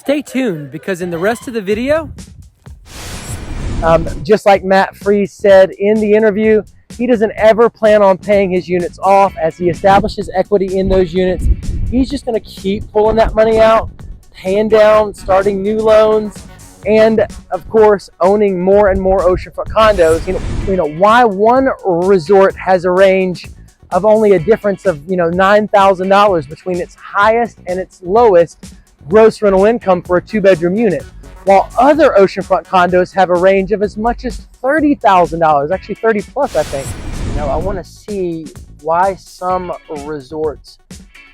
Stay tuned because in the rest of the video, just like Matt Freeze said in the interview, he doesn't ever plan on paying his units off. As he establishes equity in those units, he's just going to keep pulling that money out, paying down, starting new loans, and of course owning more and more oceanfront condos. You know why one resort has a range of only a difference of $9,000 between its highest and its lowest gross rental income for a 2-bedroom unit, while other oceanfront condos have a range of as much as $30,000, actually 30 plus, I think. I want to see why some resorts,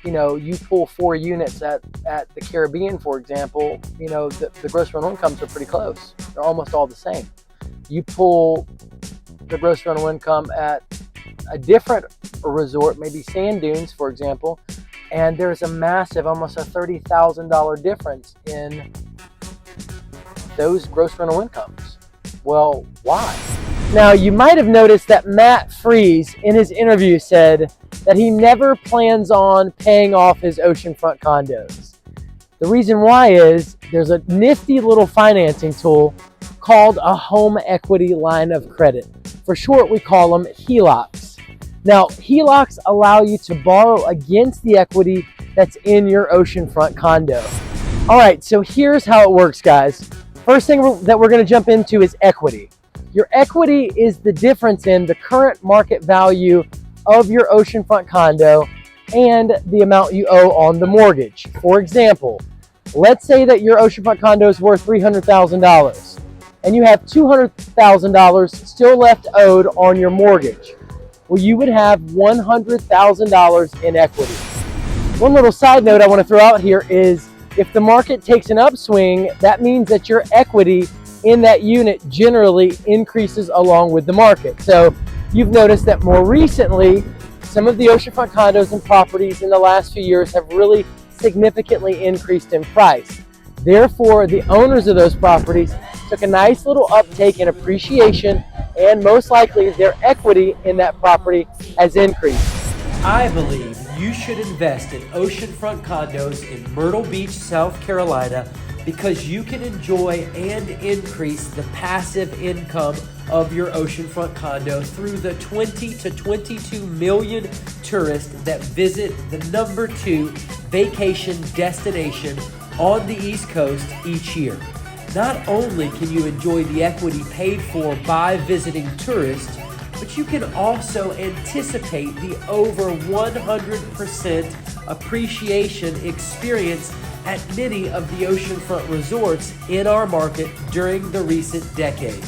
you pull 4 units at the Caribbean, for example, the gross rental incomes are pretty close. They're almost all the same. You pull the gross rental income at a different resort, maybe Sand Dunes, for example, and there's a massive, almost a $30,000 difference in those gross rental incomes. Well, why? Now, you might have noticed that Matt Freeze in his interview said that he never plans on paying off his oceanfront condos. The reason why is there's a nifty little financing tool called a home equity line of credit. For short, we call them HELOCs. Now, HELOCs allow you to borrow against the equity that's in your oceanfront condo. All right, so here's how it works, guys. First thing that we're going to jump into is equity. Your equity is the difference in the current market value of your oceanfront condo and the amount you owe on the mortgage. For example, let's say that your oceanfront condo is worth $300,000 and you have $200,000 still left owed on your mortgage. Well, you would have $100,000 in equity. One little side note I want to throw out here is if the market takes an upswing, that means that your equity in that unit generally increases along with the market. So you've noticed that more recently, some of the oceanfront condos and properties in the last few years have really significantly increased in price. Therefore, the owners of those properties took a nice little uptake in appreciation, and most likely their equity in that property has increased. I believe you should invest in oceanfront condos in Myrtle Beach, South Carolina, because you can enjoy and increase the passive income of your oceanfront condo through the 20 to 22 million tourists that visit the #2 vacation destination on the East Coast each year. Not only can you enjoy the equity paid for by visiting tourists, but you can also anticipate the over 100% appreciation experience at many of the oceanfront resorts in our market during the recent decade.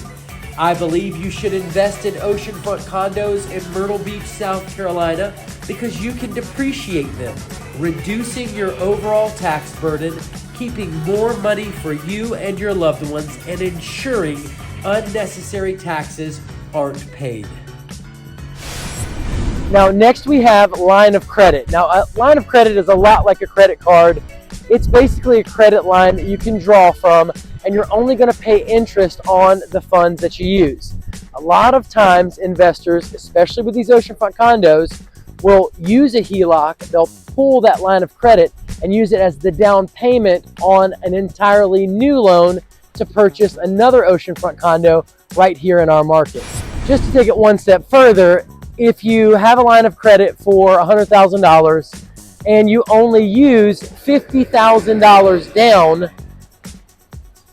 I believe you should invest in oceanfront condos in Myrtle Beach, South Carolina, because you can depreciate them, reducing your overall tax burden, keeping more money for you and your loved ones, and ensuring unnecessary taxes aren't paid. Now, next we have line of credit. Now, a line of credit is a lot like a credit card. It's basically a credit line that you can draw from, and you're only going to pay interest on the funds that you use. A lot of times, investors, especially with these oceanfront condos, will use a HELOC. They'll pull that line of credit and use it as the down payment on an entirely new loan to purchase another oceanfront condo right here in our market. Just to take it one step further, if you have a line of credit for $100,000 and you only use $50,000 down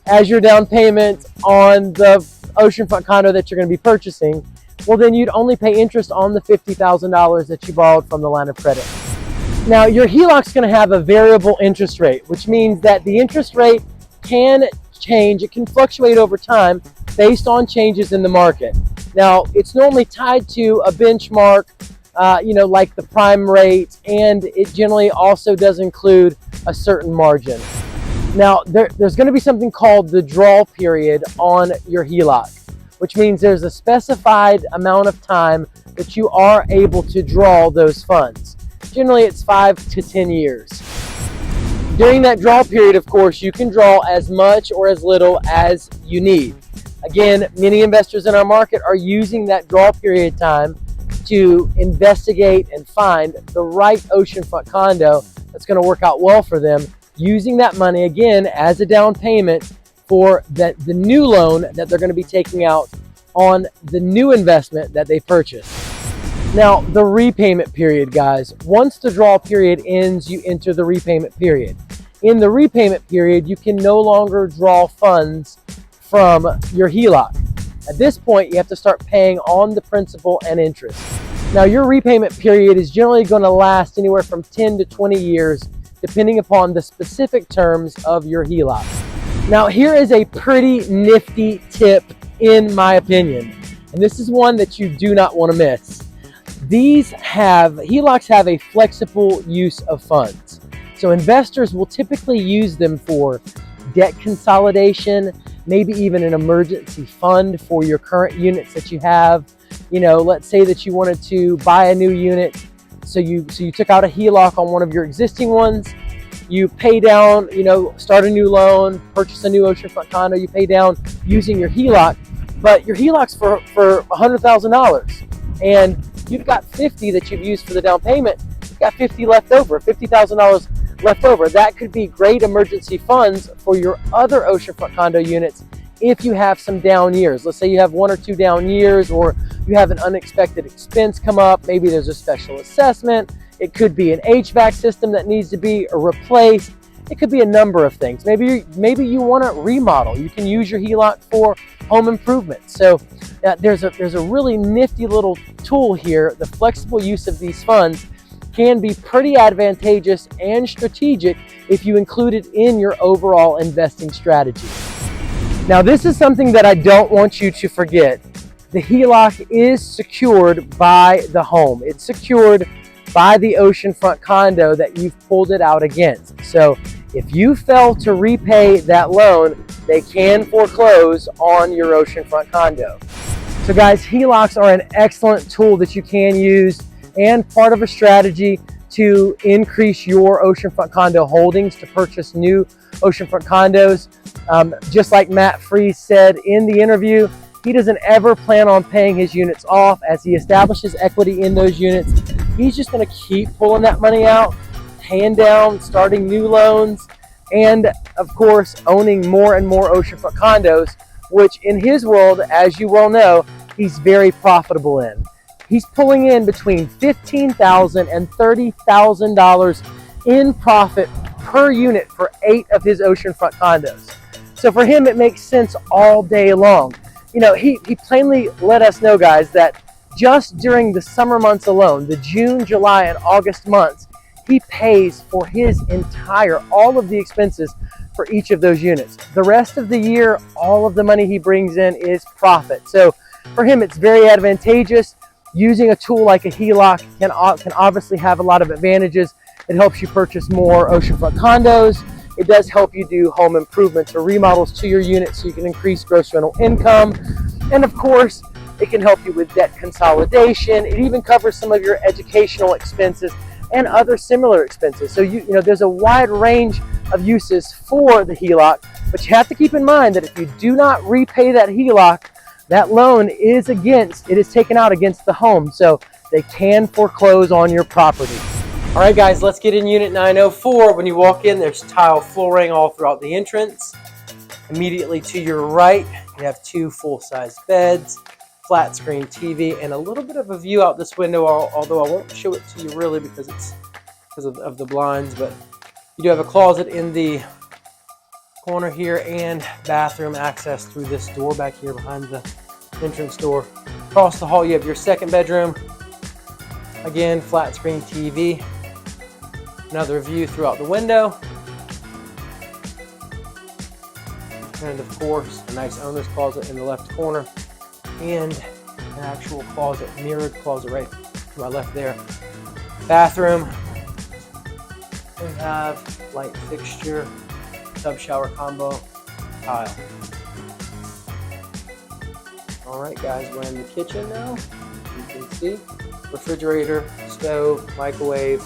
as your down payment on the oceanfront condo that you're going to be purchasing, well, then you'd only pay interest on the $50,000 that you borrowed from the line of credit. Now, your HELOC is going to have a variable interest rate, which means that the interest rate can change. It can fluctuate over time based on changes in the market. Now, it's normally tied to a benchmark, like the prime rate, and it generally also does include a certain margin. Now, there's going to be something called the draw period on your HELOC, which means there's a specified amount of time that you are able to draw those funds. Generally, it's 5 to 10 years. During that draw period, of course, you can draw as much or as little as you need. Again, many investors in our market are using that draw period time to investigate and find the right oceanfront condo that's going to work out well for them using that money again as a down payment for the new loan that they're going to be taking out on the new investment that they purchased. Now, the repayment period, guys. Once the draw period ends, you enter the repayment period. In the repayment period, you can no longer draw funds from your HELOC. At this point, you have to start paying on the principal and interest. Now, your repayment period is generally going to last anywhere from 10 to 20 years, depending upon the specific terms of your HELOC. Now, here is a pretty nifty tip, in my opinion, and this is one that you do not want to miss. HELOCs have a flexible use of funds. So investors will typically use them for debt consolidation, maybe even an emergency fund for your current units that you have. You know, let's say that you wanted to buy a new unit, so you took out a HELOC on one of your existing ones. You pay down, start a new loan, purchase a new oceanfront condo, you pay down using your HELOC, but your HELOC's for $100,000, and you've got $50,000 that you've used for the down payment. You've got $50,000 left over, $50,000 left over. That could be great emergency funds for your other oceanfront condo units if you have some down years. Let's say you have 1 or 2 down years, or you have an unexpected expense come up. Maybe there's a special assessment. It could be an HVAC system that needs to be replaced. It could be a number of things. Maybe you want to remodel. You can use your HELOC for home improvement. So there's a really nifty little tool here. The flexible use of these funds can be pretty advantageous and strategic if you include it in your overall investing strategy. Now, this is something that I don't want you to forget. The HELOC is secured by the home. It's secured by the oceanfront condo that you've pulled it out against. So if you fail to repay that loan, they can foreclose on your oceanfront condo. So guys, HELOCs are an excellent tool that you can use and part of a strategy to increase your oceanfront condo holdings, to purchase new oceanfront condos. Just like Matt Freeze said in the interview, he doesn't ever plan on paying his units off. As he establishes equity in those units, he's just going to keep pulling that money out, paying down, starting new loans, and of course owning more and more oceanfront condos, which in his world, as you well know, he's very profitable in. He's pulling in between $15,000 and $30,000 in profit per unit for 8 of his oceanfront condos. So for him, it makes sense all day long. He plainly let us know, guys, that just during the summer months alone, the June, July, and August months, he pays for his all of the expenses for each of those units. The rest of the year, all of the money he brings in is profit. So for him, it's very advantageous. Using a tool like a HELOC can obviously have a lot of advantages. It helps you purchase more oceanfront condos. It does help you do home improvements or remodels to your unit so you can increase gross rental income. And of course, it can help you with debt consolidation. It even covers some of your educational expenses and other similar expenses. So there's a wide range of uses for the HELOC, but you have to keep in mind that if you do not repay that HELOC, that loan is taken out against the home, so they can foreclose on your property. All right, guys, let's get in unit 904. When you walk in, there's tile flooring all throughout the entrance. Immediately to your right, you have 2 full-size beds, flat screen TV, and a little bit of a view out this window, although I won't show it to you really because of the blinds, but you do have a closet in the corner here and bathroom access through this door back here behind the entrance door. Across the hall, you have your second bedroom. Again, flat screen TV. Another view throughout the window. And of course, a nice owner's closet in the left corner. And an actual closet, mirrored closet right to my left there. Bathroom. We have light fixture, tub shower combo, tile. All right, guys, we're in the kitchen now. You can see refrigerator, stove, microwave,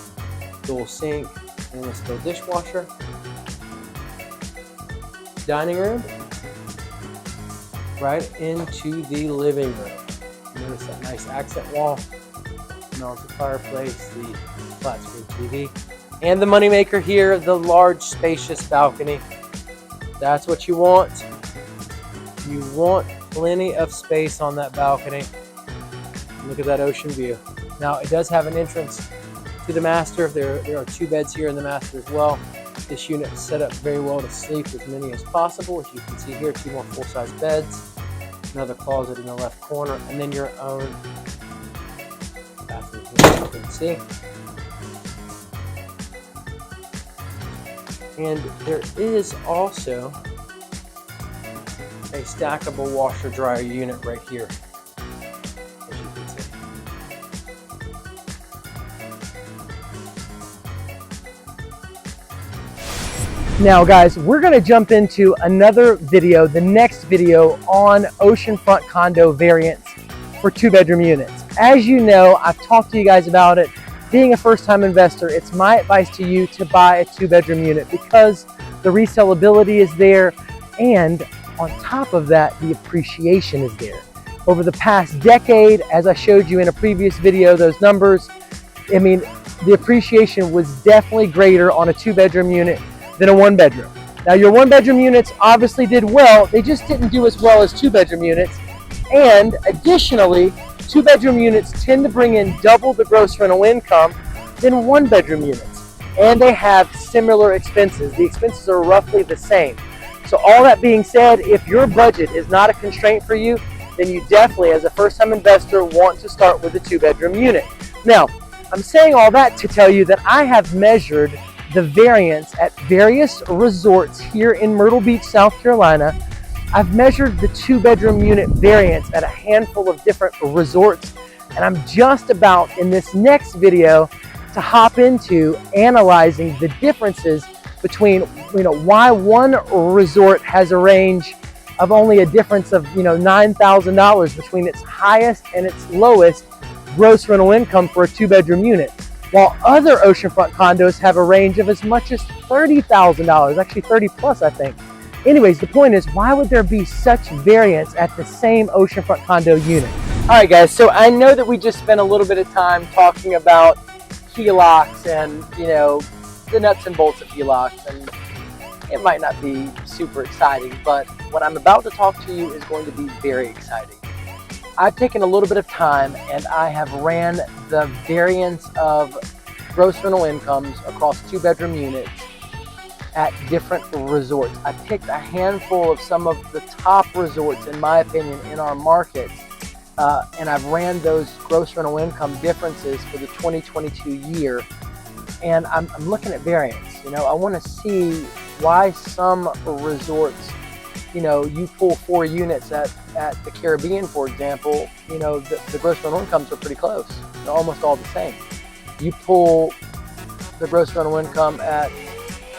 dual sink, stainless steel dishwasher. Dining room, right into the living room. Notice that nice accent wall, mounted fireplace, the flat screen TV. And the moneymaker here, the large spacious balcony. That's what you want. You want plenty of space on that balcony. Look at that ocean view. Now it does have an entrance to the master. There are 2 beds here in the master as well. This unit is set up very well to sleep as many as possible. As you can see here, 2 more full-size beds, another closet in the left corner, and then your own bathroom here, you can see. And there is also a stackable washer dryer unit right here, as you can see. Now guys, we're going to jump into another video, the next video on oceanfront condo variants for 2-bedroom units. As you know, I've talked to you guys about it. Being a first-time investor, it's my advice to you to buy a 2-bedroom unit because the resellability is there, and on top of that, the appreciation is there. Over the past decade, as I showed you in a previous video, those numbers, I mean, the appreciation was definitely greater on a 2-bedroom unit than a 1-bedroom. Now, your 1-bedroom units obviously did well. They just didn't do as well as 2-bedroom units. And additionally, 2-bedroom units tend to bring in double the gross rental income than 1-bedroom units. And they have similar expenses. The expenses are roughly the same. So all that being said, if your budget is not a constraint for you, then you definitely, as a first-time investor, want to start with a 2-bedroom unit. Now, I'm saying all that to tell you that I have measured the variance at various resorts here in Myrtle Beach, South Carolina. I've measured the 2-bedroom unit variance at a handful of different resorts, and I'm just about in this next video to hop into analyzing the differences between, why one resort has a range of only a difference of, $9,000 between its highest and its lowest gross rental income for a 2-bedroom unit, while other oceanfront condos have a range of as much as $30,000, actually 30 plus, I think. Anyways, the point is, why would there be such variance at the same oceanfront condo unit? All right, guys, so I know that we just spent a little bit of time talking about HELOCs and, the nuts and bolts of HELOCs, and it might not be super exciting, but what I'm about to talk to you is going to be very exciting. I've taken a little bit of time and I have ran the variance of gross rental incomes across 2-bedroom units at different resorts. I picked a handful of some of the top resorts, in my opinion, in our market, and I've ran those gross rental income differences for the 2022 year, and I'm looking at variance. I want to see why some resorts, you pull 4 units at the Caribbean, for example, the gross rental incomes are pretty close. They're almost all the same. You pull the gross rental income at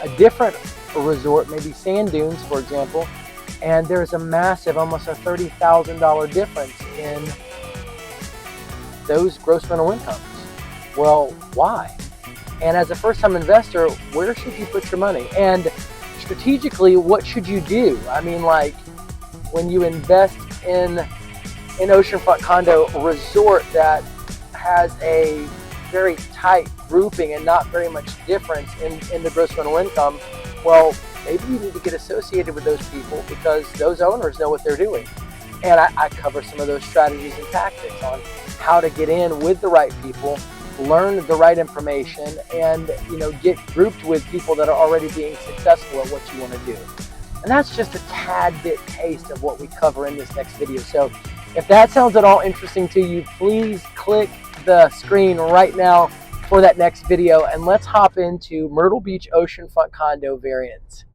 a different resort, maybe Sand Dunes, for example, and there's a massive, almost a $30,000 difference in those gross rental incomes. Well, why? And as a first-time investor, where should you put your money? And strategically, what should you do? I mean, like, when you invest in an oceanfront condo resort that has a very tight grouping and not very much difference in the gross rental income, well, maybe you need to get associated with those people because those owners know what they're doing. And I cover some of those strategies and tactics on how to get in with the right people, learn the right information, and get grouped with people that are already being successful at what you want to do. And that's just a tad bit taste of what we cover in this next video. So if that sounds at all interesting to you, please click the screen right now for that next video, and let's hop into Myrtle Beach oceanfront condo variants.